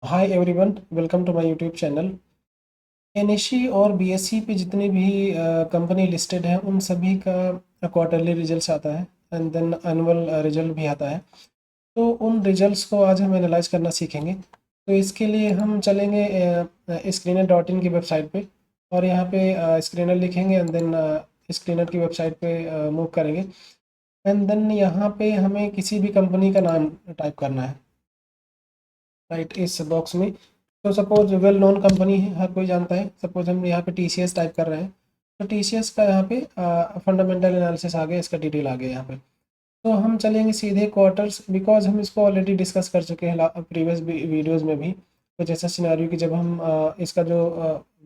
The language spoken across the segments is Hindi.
Hi everyone, welcome to my YouTube channel. NSC और बीएससी पे जितनी भी कंपनी लिस्टेड है उन सभी का क्वार्टरली रिजल्ट्स आता है एंड देन एनुअल रिजल्ट भी आता है। तो उन रिजल्ट्स को आज हम एनालाइज करना सीखेंगे। तो इसके लिए हम चलेंगे स्क्रीनर डॉट इन की वेबसाइट पे और यहाँ पे स्क्रीनर लिखेंगे एंड देन स्क्रीनर की वेबसाइट पे मूव करेंगे एंड देन यहाँ पे हमें किसी भी कंपनी का नाम टाइप करना है राइट इस बॉक्स में। तो सपोज वेल नोन कंपनी है, हर कोई जानता है। सपोज हम यहाँ पे टीसीएस टाइप कर रहे हैं तो टीसीएस का यहाँ पे फंडामेंटल एनालिसिस आ गया, इसका डिटेल आ गया यहाँ पे। तो हम चलेंगे सीधे क्वार्टर्स, बिकॉज हम इसको ऑलरेडी डिस्कस कर चुके हैं प्रीवियस वीडियोज़ में भी। कुछ ऐसा सिनारियो कि जब हम इसका जो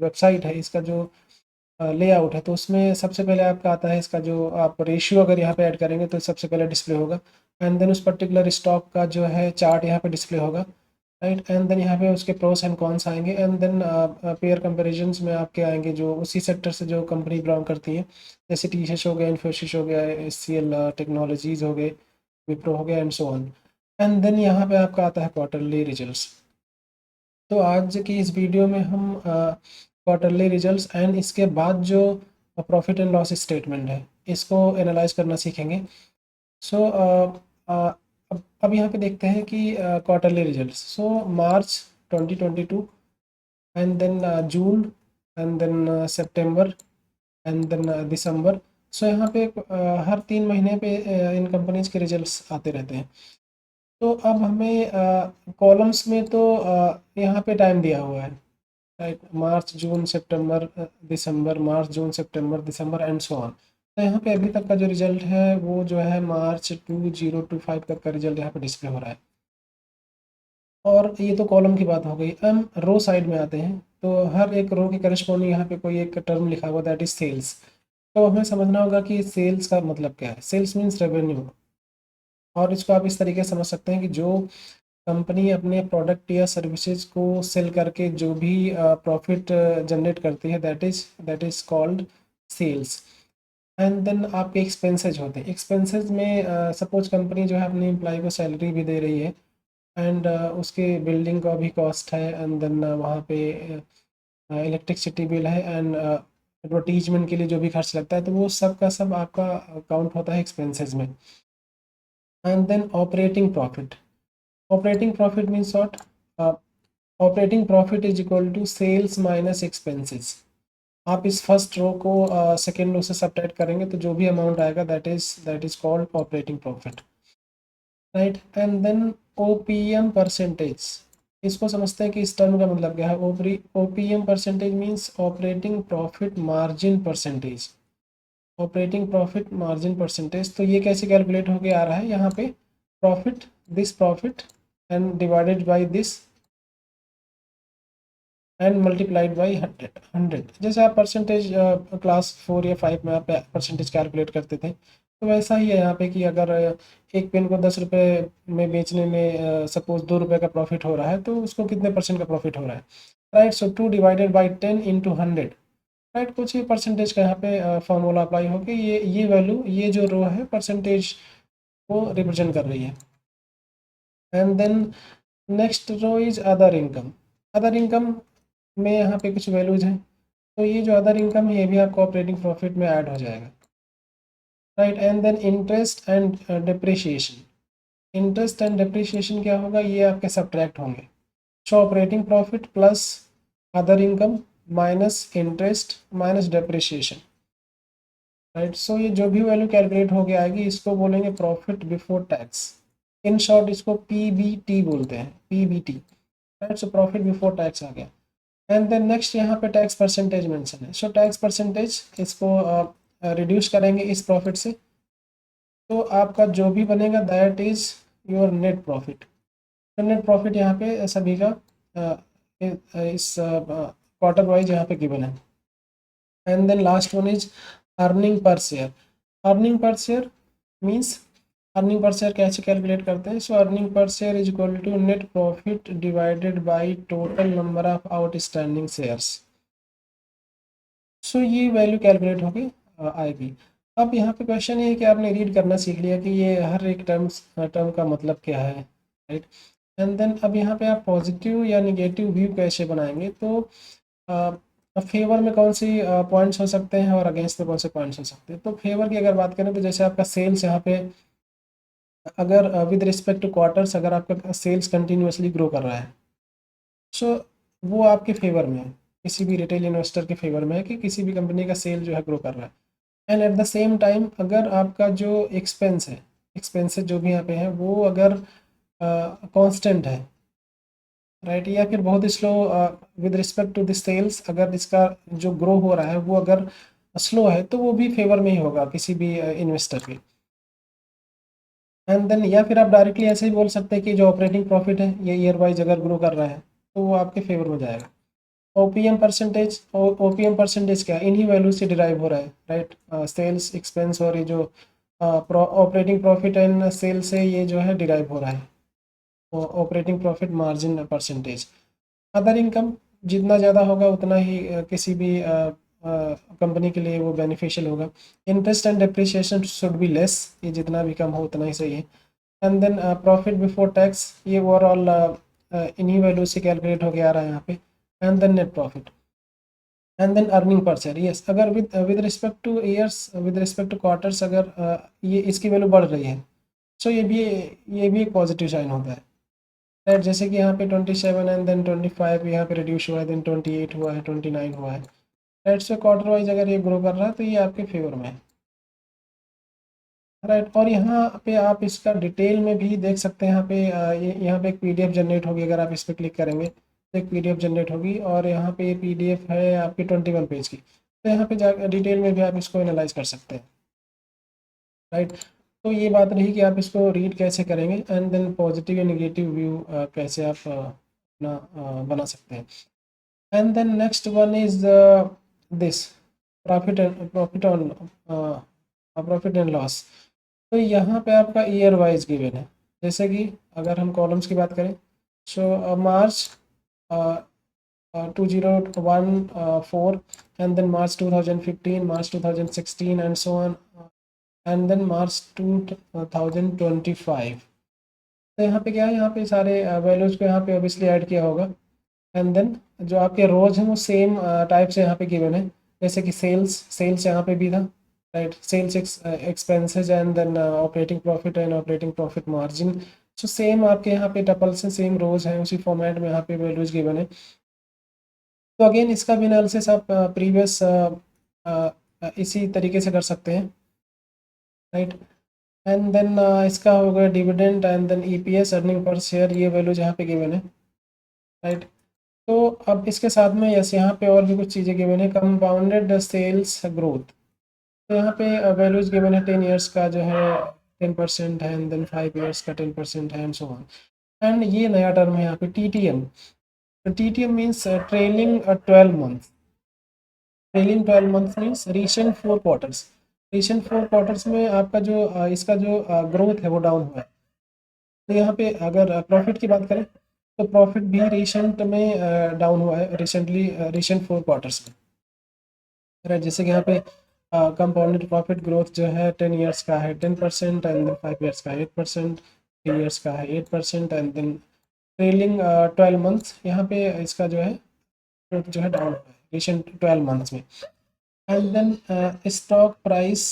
वेबसाइट है, इसका जो लेआउट है, तो उसमें सबसे पहले आपका आता है इसका जो आप रेशियो अगर यहाँ पे ऐड करेंगे तो सबसे पहले डिस्प्ले होगा एंड देन उस पर्टिकुलर स्टॉक का जो है चार्ट यहाँ पे डिस्प्ले होगा राइट। एंड देन यहाँ पे उसके प्रोस एंड कॉन्स आएंगे एंड देन पेयर कंपेरिजन्स में आपके आएंगे जो उसी सेक्टर से जो कंपनी बिलोंग करती है, जैसे टीसीएस हो गया, इन्फोसिस हो गया, एचसीएल टेक्नोलॉजीज हो गए, विप्रो हो गया and so on. And then यहाँ पे आपका आता है क्वार्टरली रिजल्ट्स। तो आज की इस वीडियो में हम क्वार्टरली रिजल्ट्स एंड इसके बाद जो प्रॉफिट एंड लॉस स्टेटमेंट है इसको एनालाइज करना सीखेंगे। सो अब यहाँ पे देखते हैं कि quarterly results. So March 2022 and then June and then September and then December. So यहाँ पे हर 3 महीने पे इन कंपनीज के रिजल्ट्स आते रहते हैं। तो अब हमें कॉलम्स में तो यहाँ पे टाइम दिया हुआ है right, March June September December, March June September December and so on. तो यहाँ पे अभी तक का जो रिजल्ट है वो जो है मार्च 2025 तक का रिजल्ट यहाँ पे डिस्प्ले हो रहा है। और ये तो कॉलम की बात हो गई। हम रो साइड में आते हैं तो हर एक रो के करस्पॉन्डिंग यहाँ पे कोई एक टर्म लिखा हुआ, दैट इज सेल्स। तो हमें समझना होगा कि सेल्स का मतलब क्या है। Sales means revenue. और इसको आप इस तरीके से समझ सकते हैं कि जो कंपनी अपने प्रोडक्ट या सर्विसेज को सेल करके जो भी प्रॉफिट जनरेट करती है, that is called sales. And then आपके एक्सपेंसेज होते हैं। एक्सपेंसेज में सपोज कंपनी जो है अपनी एम्प्लॉय को सैलरी भी दे रही है एंड उसके बिल्डिंग का भी कॉस्ट है एंड देन वहाँ पे इलेक्ट्रिसिटी बिल है एंड एडवर्टीजमेंट के लिए जो भी खर्च लगता है, तो वो सब का सब आपका काउंट होता है एक्सपेंसेज में। And then operating profit. Operating profit means what? Operating profit is equal to sales minus expenses. आप इस फर्स्ट रो को सेकेंड रो से सब्ट्रैक्ट करेंगे तो जो भी अमाउंट आएगा that is called operating profit right. And then OPM percentage. इसको समझते हैं कि इस टर्म का मतलब क्या है। OPM percentage means operating profit margin percentage. Operating profit margin percentage, तो ये कैसे कैलकुलेट होके आ रहा है यहाँ पे? Profit and divided by this and multiplied by 100। जैसे आप परसेंटेज क्लास 4 या 5 में आप परसेंटेज कैलकुलेट करते थे, तो वैसा ही है यहाँ पे कि अगर एक पेन को 10 रुपये में बेचने में सपोज 2 रुपये का प्रॉफिट हो रहा है, तो उसको कितने परसेंट का प्रॉफिट हो रहा है right. So 2 divided by 10 into 100 right. कुछ ही परसेंटेज का यहाँ पे फॉर्मूला अप्लाई होकर ये वैल्यू, ये जो रो है परसेंटेज को रिप्रेजेंट कर रही है। And then next row is other income. Other income में यहाँ पे कुछ वैल्यूज हैं, तो ये जो अदर इनकम है ये भी आपको ऑपरेटिंग प्रॉफिट में ऐड हो जाएगा right. And then interest and depreciation. Interest and depreciation क्या होगा? ये आपके सब्ट्रैक्ट होंगे। So operating profit plus other income minus interest minus depreciation right. So ये जो भी वैल्यू कैलकुलेट हो गया आएगी इसको बोलेंगे profit before tax. In short इसको पीबीटी बोलते हैं, PBT right. So profit before tax आ गया। एंड देन नेक्स्ट यहाँ पे टैक्स परसेंटेज मेंशन है। सो टैक्स परसेंटेज इसको रिड्यूस करेंगे इस प्रॉफिट से, तो आपका जो भी बनेगा that is your net profit. तो नेट प्रॉफिट यहाँ पे सभी का इस क्वार्टर वाइज यहाँ पे गिवन है। And then last one is earning per share. Earning per share means earning per share कैसे कैलकुलेट करते हैं? So earning per share is equal to net profit divided by total number of outstanding shares. So ये वैल्यू कैलकुलेट होगी आएगी। अब यहाँ पे क्वेश्चन ये है कि आपने रीड करना सीख लिया कि ये हर एक टर्म का मतलब क्या है राइट। एंड देन अब यहाँ पे आप पॉजिटिव या निगेटिव व्यू कैसे बनाएंगे, तो फेवर में कौन सी पॉइंट्स हो सकते हैं और अगेंस्ट में कौन से पॉइंट्स हो सकते हैं। तो फेवर की अगर बात करें तो जैसे आपका सेल्स यहाँ पे अगर विद रिस्पेक्ट टू क्वार्टर्स अगर आपका सेल्स कंटिन्यूसली ग्रो कर रहा है, सो वो आपके फेवर में है, किसी भी रिटेल इन्वेस्टर के फेवर में है कि किसी भी कंपनी का सेल जो है ग्रो कर रहा है। And at the same time अगर आपका जो एक्सपेंस है, एक्सपेंसेस जो भी यहाँ पे है वो अगर कांस्टेंट है, राइट, या फिर बहुत slow with respect to the sales, अगर इसका जो ग्रो हो रहा है वो अगर स्लो है तो वो भी फेवर में ही होगा किसी भी इन्वेस्टर के। एंड देन या फिर आप डायरेक्टली ऐसे ही बोल सकते हैं कि जो ऑपरेटिंग प्रॉफिट है ये ईयर वाइज अगर ग्रो कर रहा है तो वो आपके फेवर में जाएगा। ओपीएम परसेंटेज क्या है, इन्हीं वैल्यू से डिराइव हो रहा है, राइट, सेल्स एक्सपेंस और ये जो ऑपरेटिंग प्रॉफिट एंड सेल से ये जो है डिराइव हो रहा है operating profit margin percentage. Other income जितना ज़्यादा होगा उतना ही किसी भी कंपनी के लिए वो बेनिफिशियल होगा। Interest and depreciation should be less, ये जितना भी कम हो उतना ही सही है। And then profit before tax ये ओवरऑल इन्हीं वैल्यू से कैलकुलेट होके आ रहा है यहाँ पे। And then net profit and then earning per share. Yes, अगर with respect to years, with respect to quarters अगर ये इसकी वैल्यू बढ़ रही है, सो ये भी एक पॉजिटिव साइन होता है, राइट। जैसे कि यहाँ पे 27 एंड देन 25 यहाँ पे रिड्यूस हुआ है, देन 28 हुआ है, 29 हुआ है, राइट। सो क्वार्टर वाइज अगर ये ग्रो कर रहा है तो ये आपके फेवर में है, राइट। और यहाँ पे आप इसका डिटेल में भी देख सकते हैं। यहाँ पे यहाँ पे एक पीडीएफ जनरेट होगी, अगर आप इस पर क्लिक करेंगे तो एक पीडीएफ जनरेट होगी और यहाँ पे ये पीडीएफ है आपकी 21 पेज की। तो यहाँ पे जा डिटेल में भी आप इसको एनालाइज कर सकते हैं, राइट। तो ये बात रही कि आप इसको रीड कैसे करेंगे एंड देन पॉजिटिव या निगेटिव व्यू कैसे आप अपना बना सकते हैं। And then next one is this profit and loss. तो यहाँ पे आपका ईयर वाइज गिवन है। जैसे कि अगर हम कॉलम्स की बात करें, so March 2014 and then March 2015, March 2016 and so on, and then March 2025। तो यहाँ पे क्या है, यहाँ पे सारे वैल्यूज़ को यहाँ पे ऑब्वियसली ऐड किया होगा। एंड देन जो आपके रोज हैं वो सेम टाइप से यहाँ पे गिवन है। जैसे कि सेल्स यहाँ पे भी था, right, sales expenses and then operating profit and operating profit margin. So same आपके यहाँ पे टपल से सेम रोज हैं, उसी फॉर्मेट में यहाँ पे वैल्यूज गिवन है। तो अगेन इसका भी एनालिसिस आप प्रीवियस इसी तरीके से कर सकते हैं, राइट। एंड देन इसका होगा dividend and then EPS earning per share, ये वैल्यूज यहाँ पे गिवन है, राइट। तो अब इसके साथ में यस यहाँ पे और भी कुछ चीज़ें गिवन है। कंपाउंडेड सेल्स ग्रोथ, तो यहाँ पे वैल्यूज गिवन है 10 ईयर्स का जो है 10% है, एंड देन 5 ईयर्स का 10% है, एंड सो ऑन। एंड ये नया टर्म है यहाँ पे टीटीएम। तो TTM means trailing 12 month. Trailing 12 month means recent 4 quarters. Recent 4 quarters में आपका जो इसका जो ग्रोथ है वो डाउन हुआ है। तो यहाँ पे अगर प्रॉफिट की बात करें तो प्रॉफिट भी रिसेंट में डाउन हुआ है, रिसेंटली रिसेंट 4 क्वार्टर्स में, राइट। जैसे कि यहाँ पे कंपाउंडेड प्रॉफिट ग्रोथ जो है 10 ईयर्स का है 10%, एंड देन 5 ईयर्स का 8%, 3 ईयर्स का है 8%, एंड देन ट्रेलिंग 12 मंथ्स यहाँ पे इसका जो है ग्रोथ जो है डाउन हुआ है रिसेंट 12 मंथ्स में। And then stock price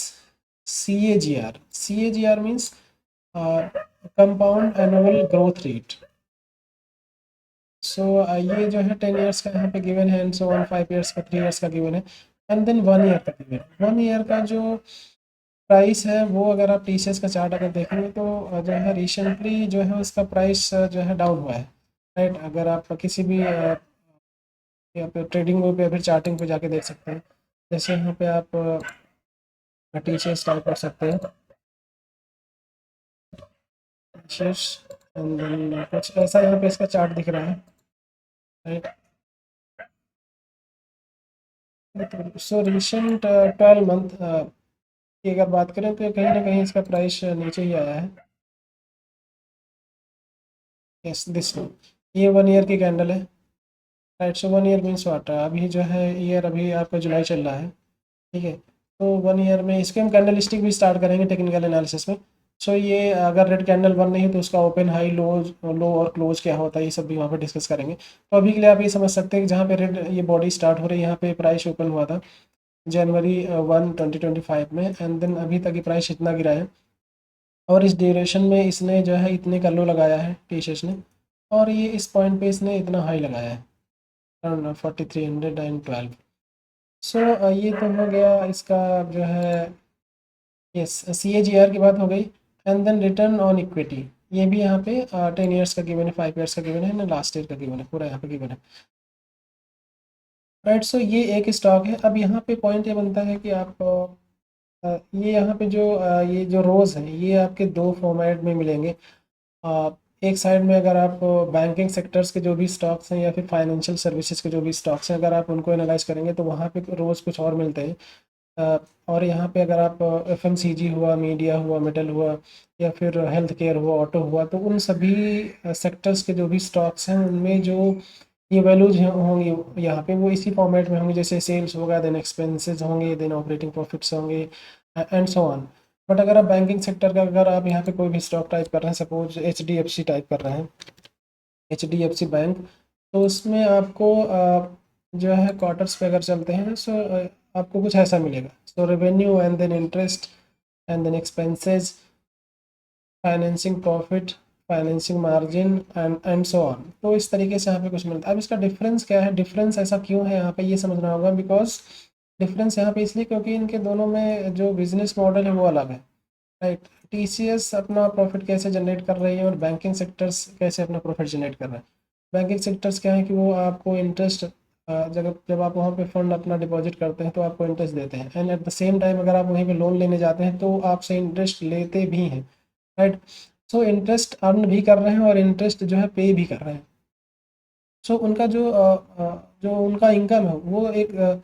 C A G R means compound annual growth rate. So ये जो है 10 ईयर्स का यहाँ पे गिवन है, एंड सो ऑन 5 ईयर्स का 3 ईयर्स का गिवन है, एंड देन 1 ईयर का गिवन है। 1 ईयर का जो प्राइस है वो अगर आप टीसीएस का चार्ट अगर देखेंगे तो जो है रिसेंटली जो है उसका प्राइस जो है डाउन हुआ है, राइट। अगर आप किसी भी यहाँ पे ट्रेडिंग पे फिर चार्टिंग पे जाके देख सकते हैं। जैसे यहाँ पे आप टीसीएस टाइप कर सकते हैं, टीसीएस, एंड देन कुछ ऐसा यहाँ पे इसका चार्ट दिख रहा है, राइट। सो रिसेंट 12 मंथ की अगर बात करें तो कहीं ना कहीं इसका प्राइस नीचे ही आया है। यस, दिस वन, ये 1 ईयर की कैंडल है, right. So 1 year means what, अभी जो है ईयर अभी आपका जुलाई चल रहा है, ठीक है। तो 1 ईयर में इसके हम कैंडल स्टिक भी स्टार्ट करेंगे टेक्निकल एनालिसिस में। सो ये अगर रेड कैंडल बन रही है तो उसका ओपन हाई लो, लो और क्लोज क्या होता है, ये सब भी वहाँ पे डिस्कस करेंगे। तो अभी के लिए आप ये समझ सकते हैं कि जहाँ पे रेड ये बॉडी स्टार्ट हो रही है, यहाँ पे प्राइस ओपन हुआ था जनवरी 2025 में, एंड देन अभी तक ये प्राइस इतना गिरा है, और इस ड्यूरेशन में इसने जो है इतने का लो लगाया है टीसीएस ने, और ये इस पॉइंट पे इसने इतना हाई लगाया है अराउंड 4312। सो ये तो हो गया इसका जो है, यस, CAGR की बात हो गई। And then return on equity, ये भी यहाँ पे 10 ईयर्स का गिवन है, 5 ईयर्स का गिवन है ना, लास्ट ईयर का गिवन है, पूरा यहाँ पे गिवन है। राइट, सो ये एक स्टॉक है। अब यहाँ पे पॉइंट ये बनता है कि आप ये यहाँ पे जो ये जो रोज़ हैं ये आपके दो फॉर्मेट में मिलेंगे। एक साइड में अगर आप बैंकिंग सेक्टर्स के जो भी स्टॉक्स हैं या फिर फाइनेंशियल सर्विसेज के जो भी स्टॉक्स हैं, अगर आप उनको एनालाइज करेंगे तो वहाँ पे रोज़ कुछ और मिलते हैं। और यहाँ पे अगर आप FMCG हुआ, मीडिया हुआ, मेटल हुआ, या फिर हेल्थ केयर हुआ, ऑटो हुआ, तो उन सभी सेक्टर्स के जो भी स्टॉक्स हैं उनमें जो ये वैल्यूज होंगी यहाँ पे वो इसी फॉर्मेट में होंगे, जैसे सेल्स होगा, देन एक्सपेंसेस होंगे, देन ऑपरेटिंग प्रॉफिट्स होंगे, एंड सो ऑन। बट अगर आप बैंकिंग सेक्टर का अगर आप यहाँ पे कोई भी स्टॉक टाइप कर रहे हैं, सपोज HDFC टाइप कर रहे हैं, HDFC बैंक, तो उसमें आपको जो है क्वार्टर्स पे अगर चलते हैं, सो आपको कुछ ऐसा मिलेगा। So revenue and then interest and then expenses, financing profit, financing margin and so on. तो इस तरीके से यहाँ पे कुछ मिलता है। अब इसका डिफरेंस क्या है, डिफरेंस ऐसा क्यों है यहाँ पे, ये समझना होगा। बिकॉज डिफरेंस यहाँ पे इसलिए क्योंकि इनके दोनों में जो बिजनेस मॉडल है वो अलग है। राइट, TCS अपना प्रॉफिट कैसे जनरेट कर रही है और बैंकिंग सेक्टर्स कैसे अपना प्रॉफिट जनरेट कर रहे हैं। बैंकिंग सेक्टर्स क्या है कि वो आपको इंटरेस्ट, जब जब आप वहाँ पे फंड अपना डिपॉजिट करते हैं तो आपको इंटरेस्ट देते हैं, and at the same time अगर आप वहीं पे लोन लेने जाते हैं तो आपसे इंटरेस्ट लेते भी हैं। राइट, सो इंटरेस्ट अर्न भी कर रहे हैं और इंटरेस्ट जो है पे भी कर रहे हैं। सो उनका जो उनका इनकम है वो एक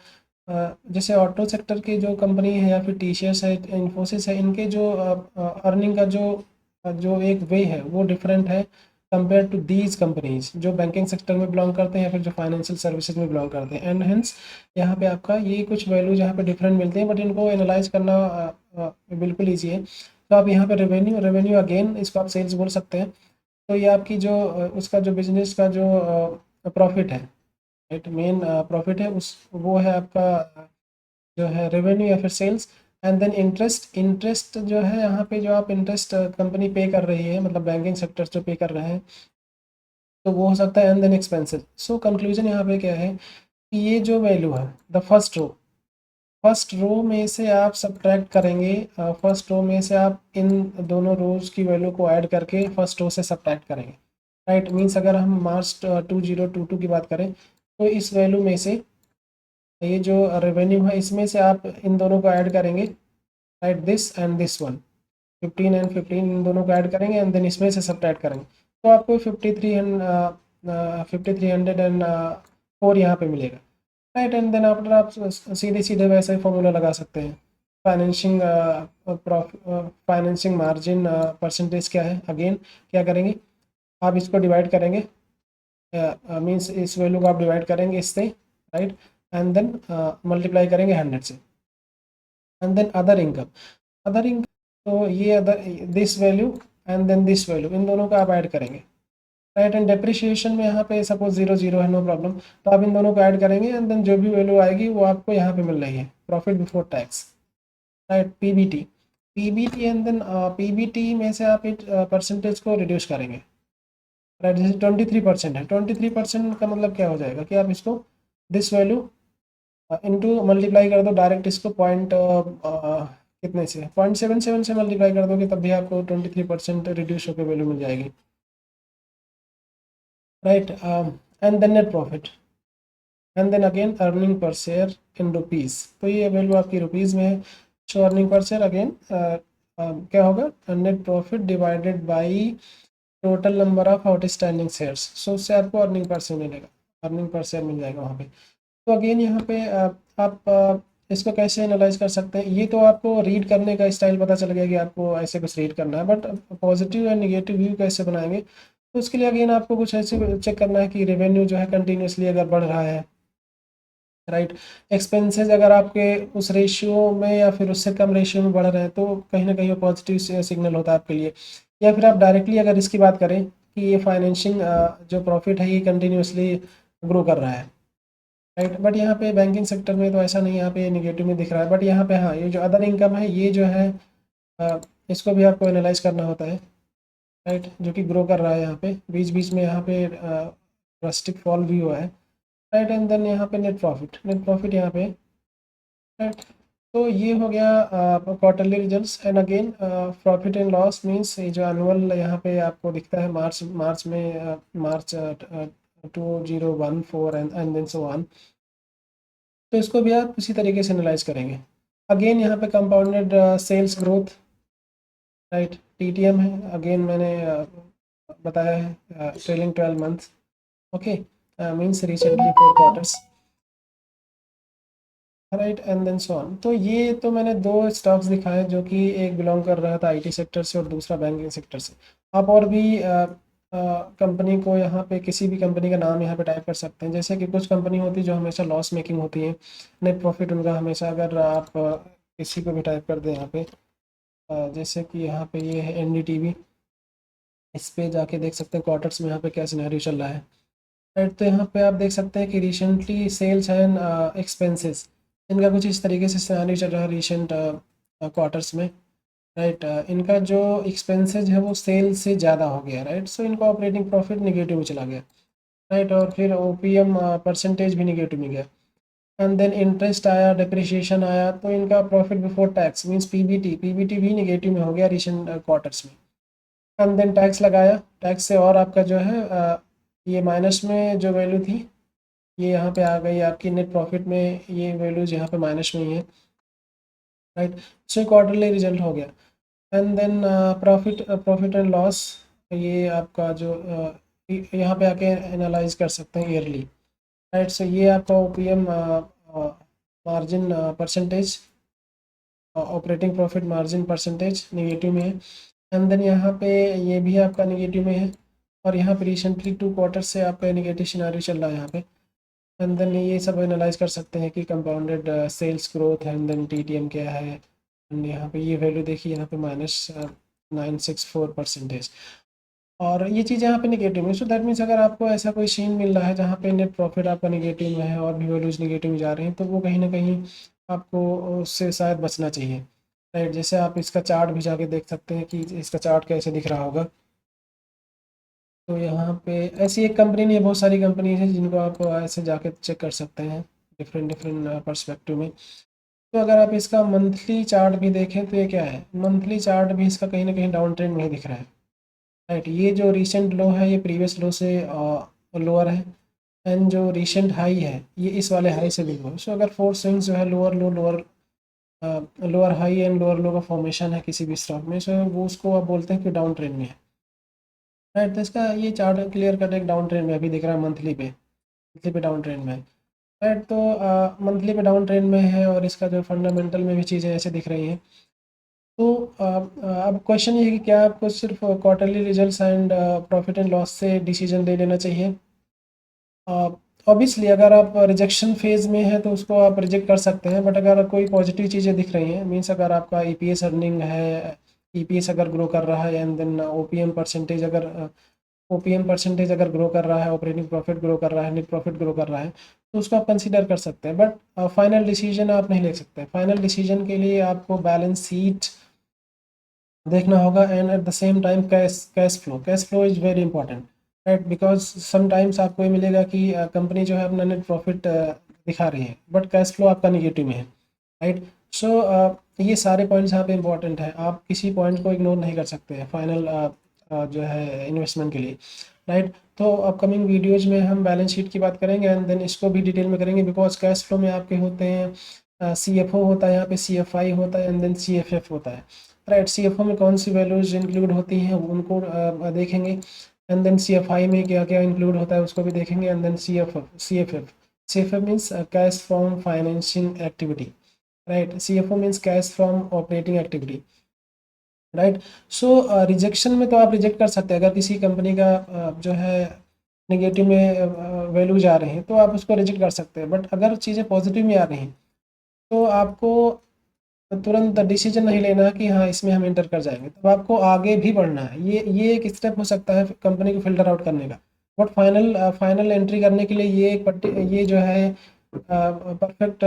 जैसे ऑटो सेक्टर की जो कंपनी है या फिर TCS है, इन्फोसिस है, इनके जो अर्निंग का जो जो एक वे है वो डिफरेंट है कंपेयर टू दीज कंपनीज जो बैंकिंग सेक्टर में बिलोंग करते हैं या फिर जो फाइनेंशियल सर्विसेज में बिलोंग करते हैं। एंड हेंस यहाँ पे आपका ये कुछ वैल्यूज यहाँ पे डिफरेंट मिलते हैं, बट इनको एनालाइज करना बिल्कुल ईजी है। तो आप यहाँ पे रेवेन्यू, रेवेन्यू अगेन इसको आप सेल्स बोल सकते हैं। तो ये आपकी जो उसका जो बिजनेस का जो प्रॉफिट है, राइट, मेन प्रॉफिट है उस वो है आपका जो है रेवेन्यू या फिर sales. And then interest, interest जो है यहाँ पे जो आप इंटरेस्ट कंपनी पे कर रही है, मतलब बैंकिंग सेक्टर जो पे कर रहे हैं, तो वो हो सकता है। And then expenses. So conclusion यहाँ पे क्या है कि ये जो वैल्यू है, द फर्स्ट रो में से आप सब्ट्रैक्ट करेंगे, फर्स्ट रो में से आप इन दोनों रोज की वैल्यू को ऐड करके फर्स्ट रो से सब्ट्रैक्ट करेंगे। राइट, मीन्स अगर हम मार्च 2022 की बात करें तो इस वैल्यू में से ये जो रेवेन्यू है इसमें से आप इन दोनों को ऐड करेंगे। Right, this and this one, 15 and 15 इन दोनों को ऐड करेंगे एंड देन इसमें से सब्ट्रैक्ट करेंगे, तो आपको 5304 यहाँ पे मिलेगा। राइट, एंड देन आफ्टर आप सीधे सीधे वैसे ही फॉर्मूला लगा सकते हैं। फाइनेंशिंग फाइनेंसिंग मार्जिन परसेंटेज क्या है, अगेन क्या करेंगे, आप इसको डिवाइड करेंगे, मीन्स इस वैल्यू को आप डिवाइड करेंगे इससे, राइट, एंड देन मल्टीप्लाई करेंगे 100 से। एंड देन अदर इनकम, तो ये other this value and then this value, इन दोनों का आप ऐड करेंगे। राइट, एंड डेप्रिशिएशन में यहाँ पे सपोज 0 है, नो प्रॉब्लम, तो आप इन दोनों को ऐड करेंगे एंड देन जो भी वैल्यू आएगी वो आपको यहाँ पे मिल रही है, profit before tax. Right, PBT and then PBT में से आप इस परसेंटेज को रिड्यूस करेंगे। राइट, जैसे 23% है, 23% का मतलब क्या हो जाएगा कि आप इसको दिस वैल्यू इनटू मल्टीप्लाई कर दो डायरेक्ट, इसको पॉइंट कितने से 0.77 से मल्टीप्लाई कर दोगे तब भी आपको 23% रिड्यूस होकर वैल्यू मिल जाएगी। Right, and then net profit and then again earning per share in rupees, तो ये वैल्यू आपकी रुपीज़ में है। So earning per share again क्या होगा, net profit divided by total number of outstanding shares, so उससे आपको अर्निंग पर शेयर मिलेगा, अर्निंग पर शेयर मिल जाएगा वहाँ पे। तो अगेन यहाँ पे आप इसको कैसे एनालाइज कर सकते हैं, ये तो आपको रीड करने का स्टाइल पता चल गया कि आपको ऐसे कुछ रीड करना है, but positive and negative view कैसे बनाएंगे, तो उसके लिए अगेन आपको कुछ ऐसे चेक करना है कि रेवेन्यू जो है कंटिन्यूसली अगर बढ़ रहा है, राइट। एक्सपेंसेस अगर आपके उस रेशियो में या फिर उससे कम रेशियो में बढ़ रहे हैं तो कहीं ना कहीं वो पॉजिटिव सिग्नल होता है आपके लिए। या फिर आप डायरेक्टली अगर इसकी बात करें कि ये फाइनेंशिंग जो प्रॉफिट है ये कंटिन्यूसली ग्रो कर रहा है, राइट। बट यहाँ पे बैंकिंग सेक्टर में तो ऐसा नहीं, यहाँ पे निगेटिव में दिख रहा है। बट यहाँ पे हाँ, ये जो अदर इनकम है ये जो है इसको भी आपको एनालाइज करना होता है, राइट, जो कि ग्रो कर रहा है यहाँ पे बीच बीच में, यहाँ पे ड्रास्टिक फॉल भी हुआ है, राइट। एंड देन यहाँ पे नेट प्रॉफिट यहाँ पे, राइट। तो ये हो गया quarterly results. And again profit and loss means ये जो एनुअल यहाँ पे आपको दिखता है मार्च में मार्च 2014 एंड देन सो ऑन। तो इसको भी आप उसी तरीके से एनालाइज करेंगे। अगेन यहाँ पे compounded sales growth, right, TTM है, अगेन मैंने बताया है trailing 12 month, okay, means recently 4 quarters, right. And then so on. तो ये तो मैंने दो स्टॉक्स दिखाए जो कि एक बिलोंग कर रहा था आईटी सेक्टर से और दूसरा बैंकिंग सेक्टर से। आप और भी कंपनी को यहाँ पे किसी भी कंपनी का नाम यहाँ पे टाइप कर सकते हैं। जैसे कि कुछ कंपनी होती है जो हमेशा लॉस मेकिंग होती है, नेट प्रॉफिट उनका हमेशा, अगर आप किसी को भी टाइप कर दें यहाँ पे जैसे कि यहाँ पे ये है एनडीटीवी, इस पे जाके देख सकते हैं क्वार्टर्स में यहाँ पे क्या सिनेरियो चल रहा है, राइट। तो यहाँ पे आप देख सकते हैं कि रिसेंटली सेल्स एंड एक्सपेंसेस इनका कुछ इस तरीके से सिनेरियो चल रहा है रिसेंट क्वार्टर्स में, राइट। इनका जो एक्सपेंसेस है वो सेल से ज़्यादा हो गया, राइट। सो इनका ऑपरेटिंग प्रॉफिट निगेटिव में चला गया, राइट। और फिर ओपीएम परसेंटेज भी निगेटिव में गया। एंड देन इंटरेस्ट आया, डिप्रिशिएशन आया, तो इनका profit before tax means PBT भी निगेटिव में हो गया रिसेंट क्वार्टर्स में। एंड देन टैक्स लगाया, टैक्स से और आपका जो है ये माइनस में जो वैल्यू थी ये यहाँ पे आ गई आपकी नेट प्रॉफिट में, ये वैल्यूज यहाँ पे माइनस में ही है, राइट। सो क्वार्टरली रिजल्ट हो गया। And then profit and loss, ये आपका जो यहाँ पे आके एनालाइज कर सकते हैं ईयरली, राइट। सो ये आपका OPM margin percentage, operating profit margin percentage negative में है। एंड देन यहाँ पे ये भी आपका निगेटिव में है। और यहाँ पे रिसेंटली 2 क्वार्टर से आपका निगेटिव सिनारियो चल रहा है यहाँ पे। एंड देन ये सब एनालाइज कर सकते हैं कि compounded sales growth and then TTM क्या है। एंड यहाँ पे ये वैल्यू देखिए, यहाँ पे -964%। और ये चीज़ यहाँ पे निगेटिव में, सो दैट मीन्स अगर आपको ऐसा कोई सीन मिल रहा है जहाँ पे नेट प्रॉफिट आपका निगेटिव में है और भी वैल्यूज निगेटिव में जा रही हैं, तो वो कहीं ना कहीं आपको उससे शायद बचना चाहिए, राइट। जैसे आप इसका चार्ट भी जाके देख सकते हैं कि इसका चार्ट कैसे दिख रहा होगा। तो यहाँ पे ऐसी एक कंपनी नहीं है, बहुत सारी कंपनीज हैं जिनको आप ऐसे जाके चेक कर सकते हैं डिफरेंट डिफरेंट पर्सपेक्टिव में। तो अगर आप इसका मंथली चार्ट भी देखें तो ये क्या है, मंथली चार्ट भी इसका कहीं ना कहीं डाउन ट्रेंड में दिख रहा है, राइट। ये जो रिसेंट लो है ये प्रीवियस लो से लोअर है। एंड जो रिसेंट हाई है ये इस वाले हाई से भी लो है। सो अगर फोर स्विंग्स जो है lower low lower high and lower लो का फॉर्मेशन है किसी भी स्टॉक में, सो वो उसको आप बोलते हैं कि डाउन ट्रेंड में है, राइट। तो इसका ये चार्ट क्लियर कट एक डाउन ट्रेंड में अभी दिख रहा है, मंथली पे डाउन ट्रेंड में है, राइट। तो मंथली पे डाउन ट्रेंड में है और इसका जो फंडामेंटल में भी चीज़ें ऐसे दिख रही हैं। तो अब क्वेश्चन ये है कि क्या आपको सिर्फ quarterly results and profit and loss से डिसीजन ले लेना चाहिए। ऑब्वियसली अगर आप रिजेक्शन फेज़ में है तो उसको आप रिजेक्ट कर सकते हैं। बट अगर कोई पॉजिटिव चीज़ें दिख रही हैं, मीन्स अगर आपका ईपीएस अर्निंग है, ईपीएस अगर ग्रो कर रहा है, एंड देन ओपीएम परसेंटेज अगर ग्रो कर रहा है, ऑपरेटिंग प्रॉफिट ग्रो कर रहा है, नेट प्रॉफिट ग्रो कर रहा है, तो उसको आप कंसीडर कर सकते हैं। बट फाइनल डिसीजन आप नहीं ले सकते। फाइनल डिसीजन के लिए आपको बैलेंस शीट देखना होगा and at the same time cash flow is very important, right. Because sometimes आपको ये मिलेगा कि कंपनी जो है अपना नेट प्रॉफिट दिखा रही है बट कैश फ्लो आपका निगेटिव में है, राइट। सो ये सारे पॉइंट्स यहाँ पे इंपॉर्टेंट है, आप किसी पॉइंट को इग्नोर नहीं कर सकते हैं फाइनल जो है इन्वेस्टमेंट के लिए, राइट। तो अपकमिंग वीडियोज़ में हम बैलेंस शीट की बात करेंगे एंड देन इसको भी डिटेल में करेंगे। बिकॉज कैश फ्लो में आपके होते हैं CFO होता है, यहाँ पे CFI होता है एंड देन CFF होता है, राइट। CFO में कौन सी वैल्यूज इंक्लूड होती हैं उनको देखेंगे। एंड देन CFI में क्या क्या इंक्लूड होता है उसको भी देखेंगे। And then CFF means cash from financing activity, right. CFO means cash from operating activity, right. So rejection में तो आप रिजेक्ट कर सकते हैं अगर किसी कंपनी का जो है नेगेटिव में वैल्यू जा रही हैं तो आप उसको रिजेक्ट कर सकते हैं। बट अगर चीज़ें पॉजिटिव में आ रही हैं तो आपको तुरंत डिसीजन नहीं लेना कि हाँ इसमें हम इंटर कर जाएंगे, तो आपको आगे भी बढ़ना है। ये एक स्टेप हो सकता है कंपनी को फिल्टर आउट करने का। बट फाइनल एंट्री करने के लिए ये जो है परफेक्ट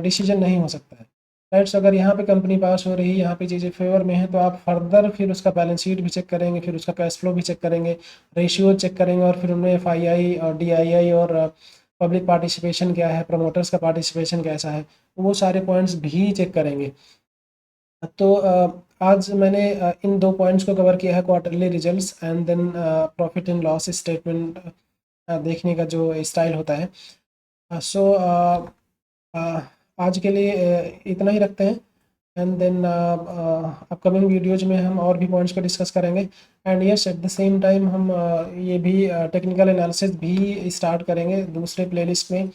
डिसीजन नहीं हो सकता है। राइट्स, अगर यहाँ पे कंपनी पास हो रही है, यहाँ पे चीज़ें फेवर में है, तो आप फर्दर फिर उसका बैलेंस शीट भी चेक करेंगे, फिर उसका कैश फ्लो भी चेक करेंगे, रेशियो चेक करेंगे, और फिर उनमें FII और DII और पब्लिक पार्टिसिपेशन क्या है, प्रमोटर्स का पार्टिसिपेशन कैसा है, वो सारे पॉइंट्स भी चेक करेंगे। तो आज मैंने इन 2 पॉइंट्स को कवर किया है, quarterly results and then profit and loss statement देखने का जो स्टाइल होता है। सो आज के लिए इतना ही रखते हैं, एंड देन अपकमिंग वीडियोज में हम और भी पॉइंट्स को डिस्कस करेंगे। And yes, at the same time हम ये भी टेक्निकल एनालिसिस भी स्टार्ट करेंगे दूसरे प्लेलिस्ट में,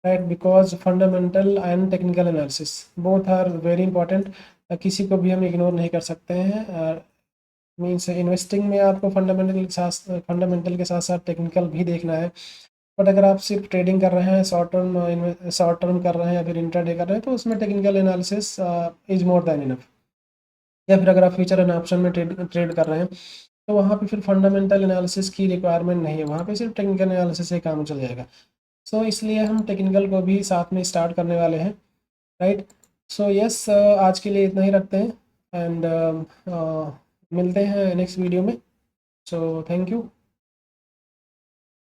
right, because fundamental and technical analysis both are very important. किसी को भी हम इग्नोर नहीं कर सकते हैं। मीन्स इन्वेस्टिंग में आपको फंडामेंटल के साथ साथ टेक्निकल भी देखना है। बट अगर आप सिर्फ ट्रेडिंग कर रहे हैं, शॉर्ट टर्म कर रहे हैं या फिर इंट्राडे कर रहे हैं, तो उसमें technical analysis is more than enough. या फिर अगर आप फ्यूचर एंड ऑप्शन में ट्रेड कर रहे हैं, तो वहाँ पे फिर फंडामेंटल एनालिसिस की रिक्वायरमेंट नहीं है, वहाँ पे सिर्फ टेक्निकल एनालिसिस से काम चल जाएगा। सो इसलिए हम टेक्निकल को भी साथ में स्टार्ट करने वाले हैं, राइट। सो यस, आज के लिए इतना ही रखते हैं, एंड मिलते हैं नेक्स्ट वीडियो में। So thank you.